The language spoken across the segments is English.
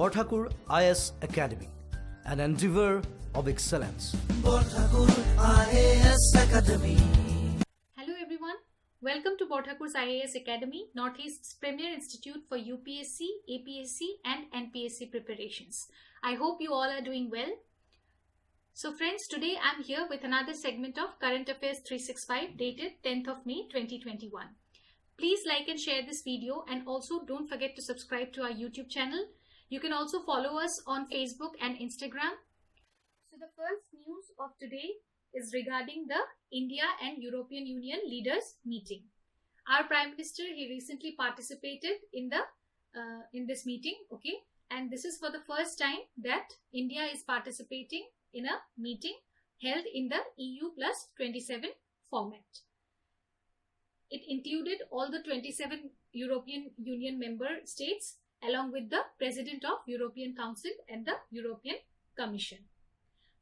Borthakur IAS Academy, an endeavor of excellence. Borthakur IAS Academy. Hello everyone, welcome to Borthakur's IAS Academy, Northeast's premier institute for UPSC, APSC and NPSC preparations. I hope you all are doing well. So friends, today I am here with another segment of Current Affairs 365 dated 10th of May 2021. Please like and share this video, and also don't forget to subscribe to our YouTube channel. You can also follow us on Facebook and Instagram. So the first news of today is regarding the India and European Union leaders meeting. Our Prime Minister, he recently participated in this meeting, okay, and this is for the first time that India is participating in a meeting held in the EU plus 27 format. It included all the 27 European Union member states along with the President of European Council and the European Commission.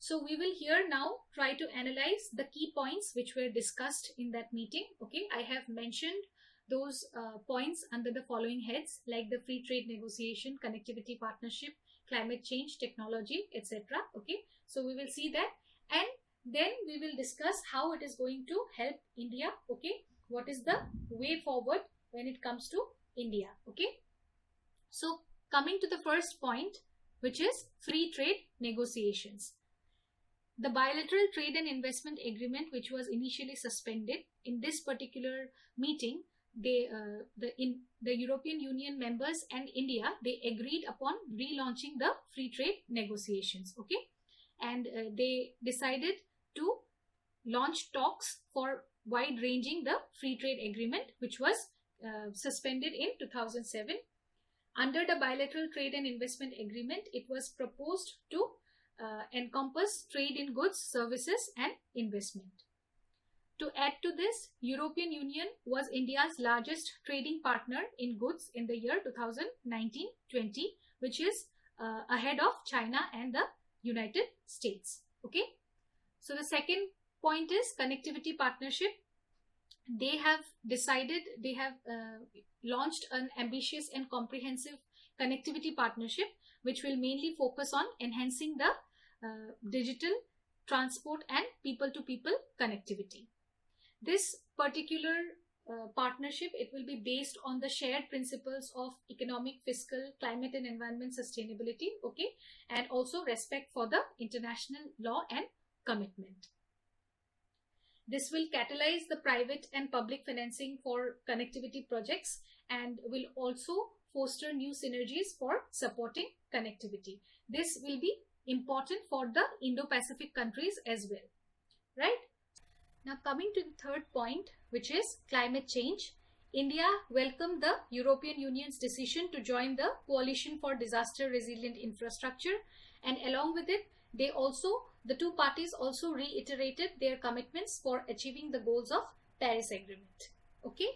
So we will here now try to analyze the key points which were discussed in that meeting. Okay, I have mentioned those points under the following heads, like the free trade negotiation, connectivity partnership, climate change, technology, etc. Okay, so we will see that, and then we will discuss how it is going to help India. Okay, what is the way forward when it comes to India? Okay, so coming to the first point, which is free trade negotiations. The bilateral trade and investment agreement, which was initially suspended in this particular meeting, the European Union members and India, they agreed upon relaunching the free trade negotiations. Okay, and they decided to launch talks for wide-ranging the free trade agreement, which was suspended in 2007. Under the bilateral trade and investment agreement, it was proposed to encompass trade in goods, services and investment. To add to this, European Union was India's largest trading partner in goods in the year 2019-20, which is ahead of China and the United States. Okay, so the second point is connectivity partnership. They have launched an ambitious and comprehensive connectivity partnership, which will mainly focus on enhancing the digital, transport and people-to-people connectivity. This particular partnership, it will be based on the shared principles of economic, fiscal, climate and environment sustainability, okay, and also respect for the international law and commitment. This will catalyze the private and public financing for connectivity projects and will also foster new synergies for supporting connectivity. This will be important for the Indo-Pacific countries as well, right? Now coming to the third point, which is climate change. India welcomed the European Union's decision to join the Coalition for Disaster Resilient Infrastructure, and along with it, the two parties also reiterated their commitments for achieving the goals of Paris Agreement. Okay.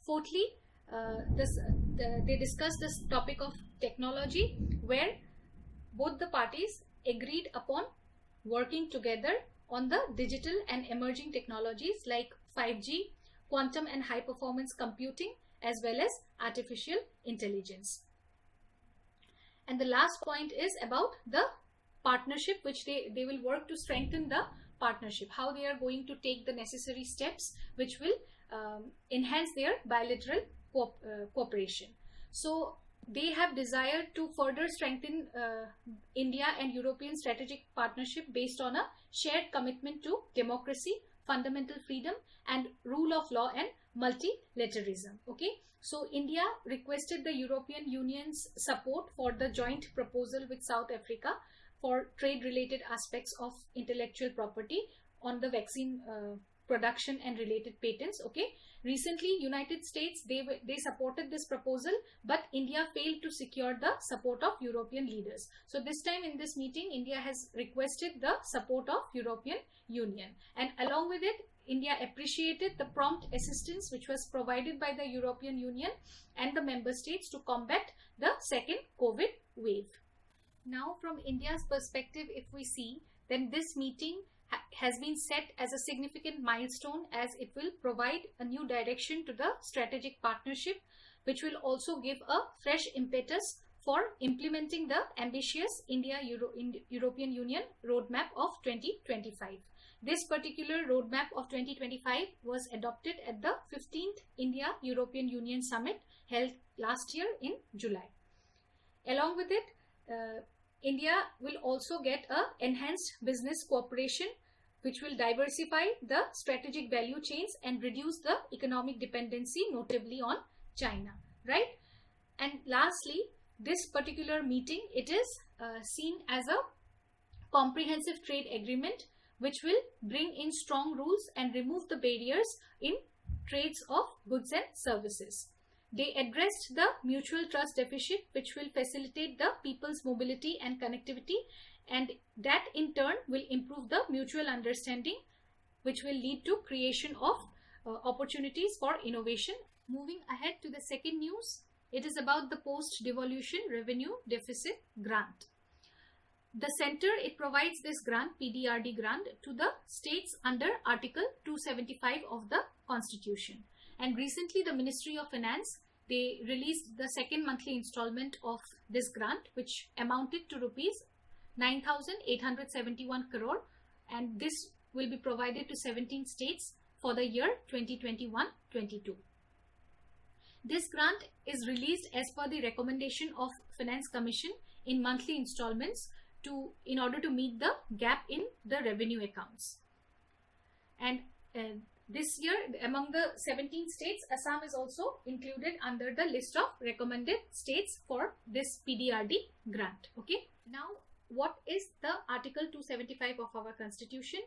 Fourthly, they discussed this topic of technology, where both the parties agreed upon working together on the digital and emerging technologies like 5G, quantum and high performance computing, as well as artificial intelligence. And the last point is about the partnership, which they will work to strengthen the partnership, how they are going to take the necessary steps which will enhance their bilateral cooperation. So they have desired to further strengthen India and European strategic partnership based on a shared commitment to democracy, fundamental freedom and rule of law and multilateralism. Okay, so India requested the European Union's support for the joint proposal with South Africa for trade related aspects of intellectual property on the vaccine production and related patents. Okay, recently United States, they supported this proposal, but India failed to secure the support of European leaders. So this time in this meeting, India has requested the support of European Union, and along with it, India appreciated the prompt assistance which was provided by the European Union and the member states to combat the second COVID wave. Now from India's perspective, if we see, then this meeting has been set as a significant milestone, as it will provide a new direction to the strategic partnership, which will also give a fresh impetus for implementing the ambitious European Union roadmap of 2025. This particular roadmap of 2025 was adopted at the 15th India European Union Summit held last year in July. Along with it, India will also get a enhanced business cooperation which will diversify the strategic value chains and reduce the economic dependency, notably on China, right? And lastly, this particular meeting, it is seen as a comprehensive trade agreement which will bring in strong rules and remove the barriers in trades of goods and services. They addressed the mutual trust deficit which will facilitate the people's mobility and connectivity, and that in turn will improve the mutual understanding which will lead to creation of opportunities for innovation. Moving ahead to the second news, it is about the post-devolution revenue deficit grant. The center, it provides this grant, PDRD grant, to the states under Article 275 of the Constitution. And recently the Ministry of Finance, they released the second monthly installment of this grant, which amounted to rupees 9,871 crore, and this will be provided to 17 states for the year 2021-22. This grant is released as per the recommendation of Finance Commission in monthly installments in order to meet the gap in the revenue accounts. And this year, among the 17 states, Assam is also included under the list of recommended states for this PDRD grant. Okay. Now, what is the Article 275 of our Constitution?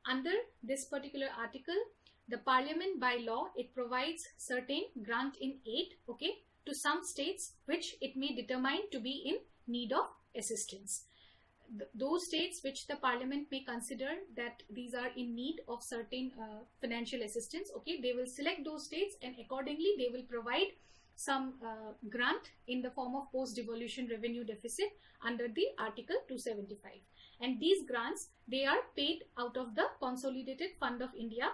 Under this particular article, the Parliament by law, it provides certain grant in aid, okay, to some states which it may determine to be in need of assistance. Those states which the Parliament may consider that these are in need of certain financial assistance, okay, they will select those states and accordingly they will provide some grant in the form of post-devolution revenue deficit under the Article 275. And these grants, they are paid out of the Consolidated Fund of India,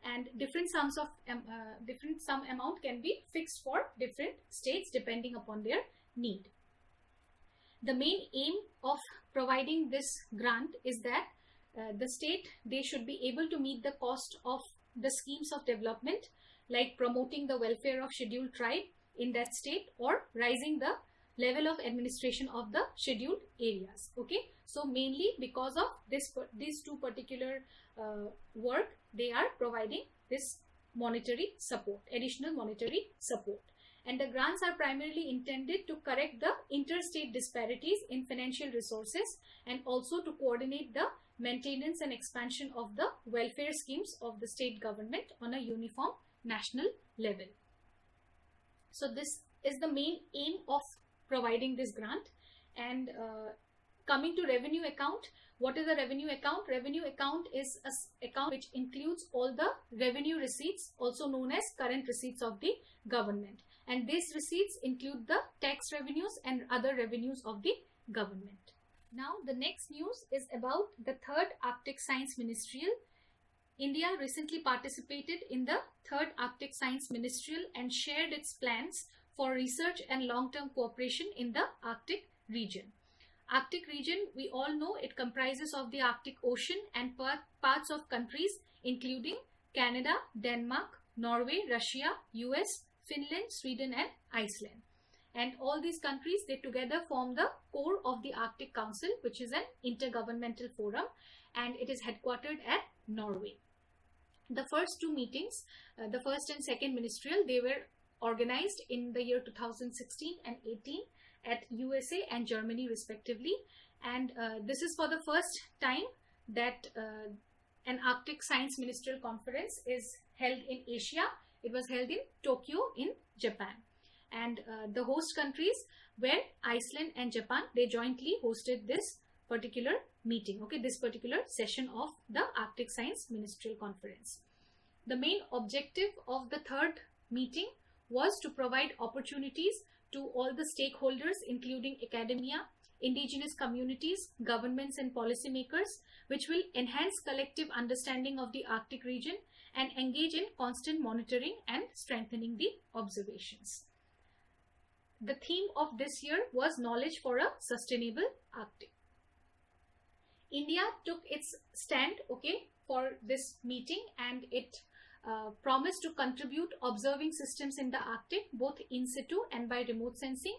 and different sum amount can be fixed for different states depending upon their need. The main aim of providing this grant is that the state, they should be able to meet the cost of the schemes of development, like promoting the welfare of scheduled tribe in that state or rising the level of administration of the scheduled areas. Okay, so mainly because of these two particular work, they are providing this monetary support, additional monetary support. And the grants are primarily intended to correct the interstate disparities in financial resources and also to coordinate the maintenance and expansion of the welfare schemes of the state government on a uniform national level. So this is the main aim of providing this grant. And coming to revenue account, what is a revenue account? Revenue account is an account which includes all the revenue receipts, also known as current receipts of the government. And these receipts include the tax revenues and other revenues of the government. Now the next news is about the third Arctic Science Ministerial. India recently participated in the third Arctic Science Ministerial and shared its plans for research and long-term cooperation in the Arctic region. Arctic region, we all know, it comprises of the Arctic Ocean and parts of countries including Canada, Denmark, Norway, Russia, US, Finland, Sweden and Iceland. And all these countries, they together form the core of the Arctic Council, which is an intergovernmental forum, and it is headquartered at Norway. The first two meetings, the first and second ministerial, they were organized in the year 2016 and 18 at USA and Germany respectively. And this is for the first time that an Arctic Science Ministerial Conference is held in Asia. It was held in Tokyo in Japan. And the host countries were Iceland and Japan. They jointly hosted this particular meeting, okay, this particular session of the Arctic Science Ministerial Conference. The main objective of the third meeting was to provide opportunities to all the stakeholders, including academia, indigenous communities, governments and policymakers, which will enhance collective understanding of the Arctic region and engage in constant monitoring and strengthening the observations. the theme of this year was Knowledge for a Sustainable Arctic. India took its stand, okay, for this meeting, and it promised to contribute observing systems in the Arctic, both in situ and by remote sensing.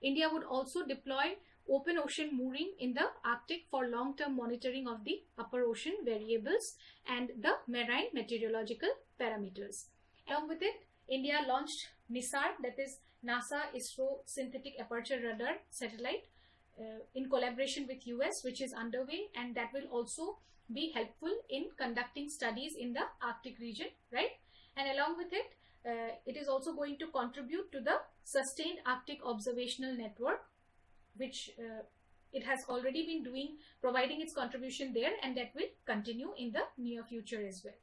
India would also deploy open ocean mooring in the Arctic for long-term monitoring of the upper ocean variables and the marine meteorological parameters. Along with it, India launched NISAR, that is NASA ISRO Synthetic Aperture Radar satellite, in collaboration with US, which is underway, and that will also be helpful in conducting studies in the Arctic region, right? And along with it, it is also going to contribute to the Sustained Arctic Observational Network, which it has already been doing, providing its contribution there, and that will continue in the near future as well.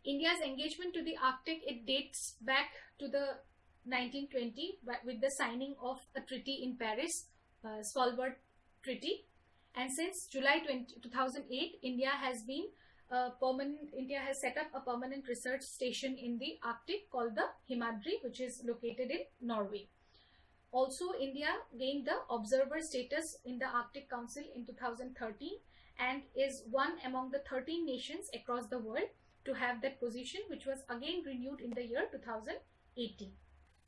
India's engagement to the Arctic, it dates back to the 1920 with the signing of a treaty in Paris, Svalbard Treaty, and since July 2008, India has set up a permanent research station in the Arctic called the Himadri, which is located in Norway. Also, India gained the observer status in the Arctic Council in 2013 and is one among the 13 nations across the world to have that position, which was again renewed in the year 2018.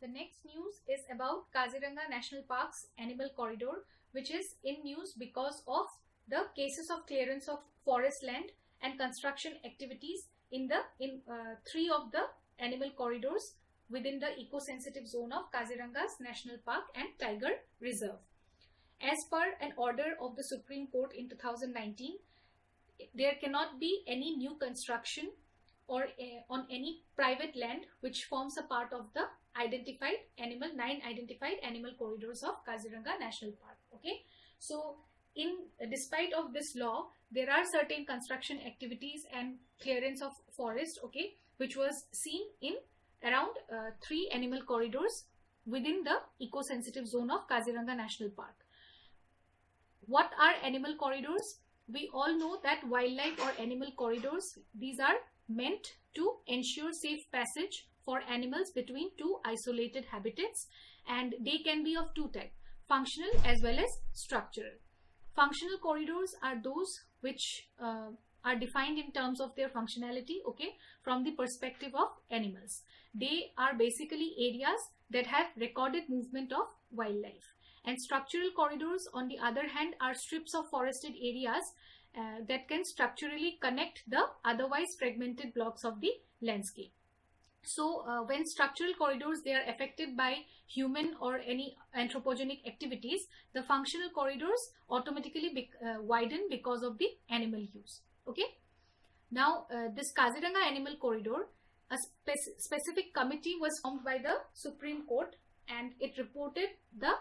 The next news is about Kaziranga National Park's Animal Corridor, which is in news because of the cases of clearance of forest land and construction activities in 3 of the animal corridors within the eco-sensitive zone of Kaziranga's National Park and Tiger Reserve. As per an order of the Supreme Court in 2019, there cannot be any new construction or on any private land which forms a part of the 9 identified animal corridors of Kaziranga National Park. Okay, so despite of this law, there are certain construction activities and clearance of forest, okay, which was seen in around 3 animal corridors within the eco-sensitive zone of Kaziranga National Park. What are animal corridors? We all know that wildlife or animal corridors, these are meant to ensure safe passage for animals between 2 isolated habitats, and they can be of 2 types, functional as well as structural. Functional corridors are those which are defined in terms of their functionality, okay, from the perspective of animals. They are basically areas that have recorded movement of wildlife. And structural corridors, on the other hand, are strips of forested areas that can structurally connect the otherwise fragmented blocks of the landscape. So when structural corridors, they are affected by human or any anthropogenic activities, the functional corridors automatically widen because of the animal use. Okay. Now this Kaziranga Animal Corridor, a specific committee was formed by the Supreme Court, and it reported the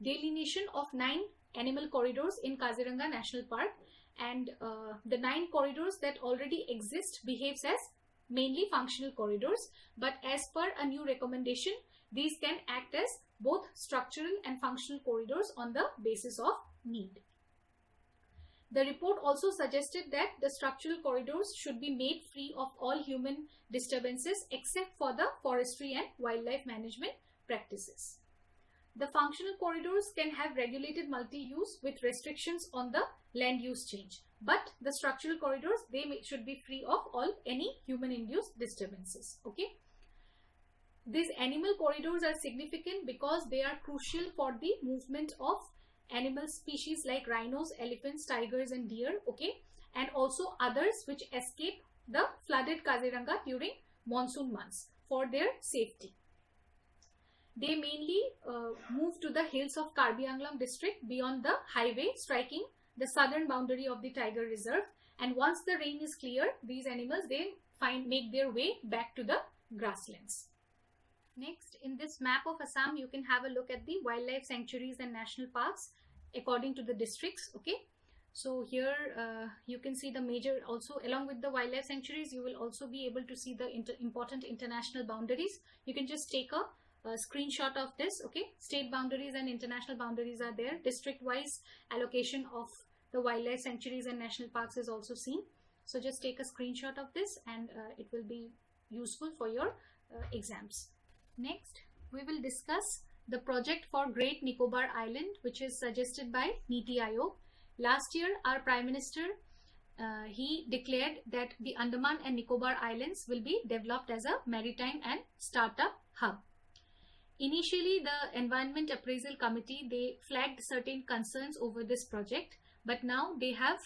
delineation of 9 animal corridors in Kaziranga National Park, and the 9 corridors that already exist behaves as mainly functional corridors, but as per a new recommendation, these can act as both structural and functional corridors on the basis of need. The report also suggested that the structural corridors should be made free of all human disturbances except for the forestry and wildlife management practices. The functional corridors can have regulated multi-use with restrictions on the land use change, but the structural corridors, they should be free of any human-induced disturbances. Okay. These animal corridors are significant because they are crucial for the movement of animal species like rhinos, elephants, tigers and deer, okay, and also others which escape the flooded Kaziranga during monsoon months for their safety. They mainly move to the hills of Karbi Anglong district beyond the highway, striking the southern boundary of the Tiger Reserve, and once the rain is clear, these animals, they make their way back to the grasslands. Next, in this map of Assam, you can have a look at the wildlife sanctuaries and national parks according to the districts. Okay, so here you can see the major, also along with the wildlife sanctuaries, you will also be able to see the important international boundaries. You can just take a screenshot of this. Okay, state boundaries and international boundaries are there. District wise allocation of the wildlife sanctuaries and national parks is also seen. So just take a screenshot of this, and it will be useful for your exams. Next, we will discuss the project for Great Nicobar Island, which is suggested by Niti Aayog. Last year, our Prime Minister, he declared that the Andaman and Nicobar Islands will be developed as a maritime and startup hub. Initially, the Environment Appraisal Committee, they flagged certain concerns over this project, but now they have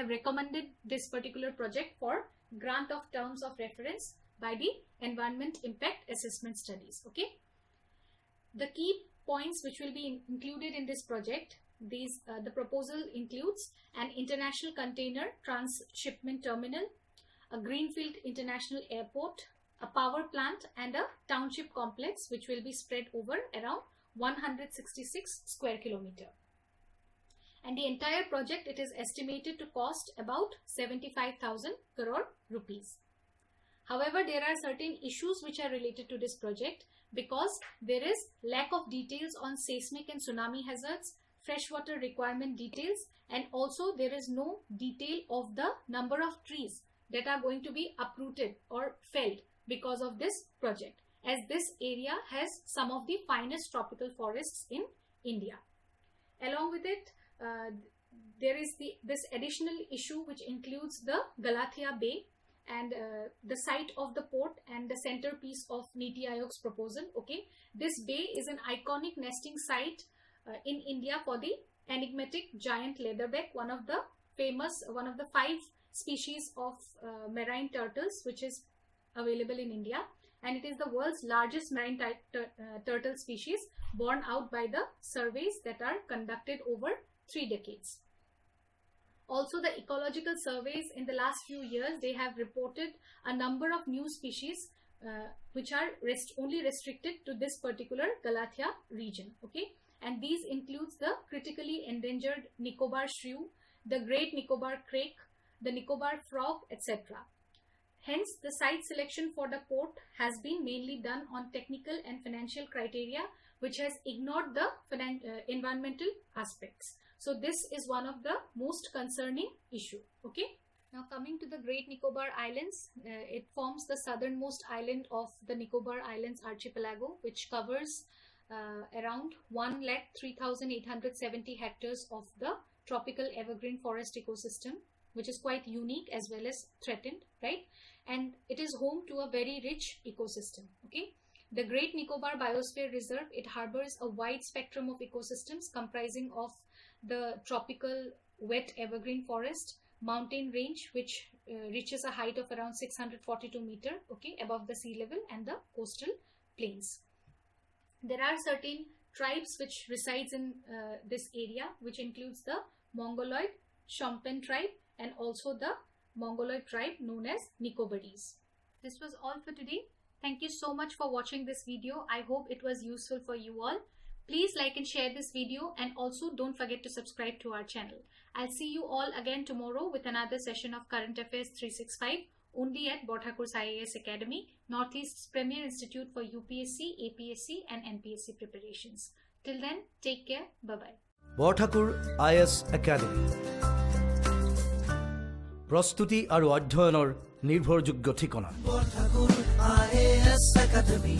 recommended this particular project for grant of terms of reference by the Environment Impact Assessment Studies. Okay, the key points which will be included in this project, the proposal includes an international container transshipment terminal, a greenfield international airport, a power plant, and a township complex which will be spread over around 166 square kilometer. And the entire project, it is estimated to cost about 75,000 crore rupees. However, there are certain issues which are related to this project because there is lack of details on seismic and tsunami hazards, freshwater requirement details, and also there is no detail of the number of trees that are going to be uprooted or felled because of this project, as this area has some of the finest tropical forests in India. Along with it, there is this additional issue which includes the Galathea Bay and the site of the port and the centerpiece of Niti Aayog's proposal. Okay, this bay is an iconic nesting site in India for the enigmatic giant leatherback, one of the 5 species of marine turtles which is available in India, and it is the world's largest marine turtle species, borne out by the surveys that are conducted over 3 decades. Also, the ecological surveys in the last few years, they have reported a number of new species which are only restricted to this particular Galathea region. Okay, and these includes the critically endangered Nicobar shrew, the Great Nicobar crake, the Nicobar frog, etc. Hence, the site selection for the port has been mainly done on technical and financial criteria, which has ignored the environmental aspects. So this is one of the most concerning issue. Okay. Now coming to the Great Nicobar Islands, it forms the southernmost island of the Nicobar Islands archipelago, which covers around 1,03,870 hectares of the tropical evergreen forest ecosystem, which is quite unique as well as threatened, right? And it is home to a very rich ecosystem. Okay. The Great Nicobar Biosphere Reserve, it harbors a wide spectrum of ecosystems comprising of the tropical wet evergreen forest, mountain range which reaches a height of around 642 meters, okay, above the sea level, and the coastal plains. There are certain tribes which resides in this area, which includes the Mongoloid Shompen tribe and also the Mongoloid tribe known as Nicobarese. This was all for today. Thank you so much for watching this video. I hope it was useful for you all. Please like and share this video, and also don't forget to subscribe to our channel. I'll see you all again tomorrow with another session of Current Affairs 365 only at Borthakur's IAS Academy, Northeast's premier institute for UPSC, APSC and NPSC preparations. Till then, take care. Bye-bye. Borthakur IAS Academy প্ৰস্তুতি আৰু অধ্যয়নৰ নিৰ্ভৰযোগ্য ঠিকনা Borthakur IAS Academy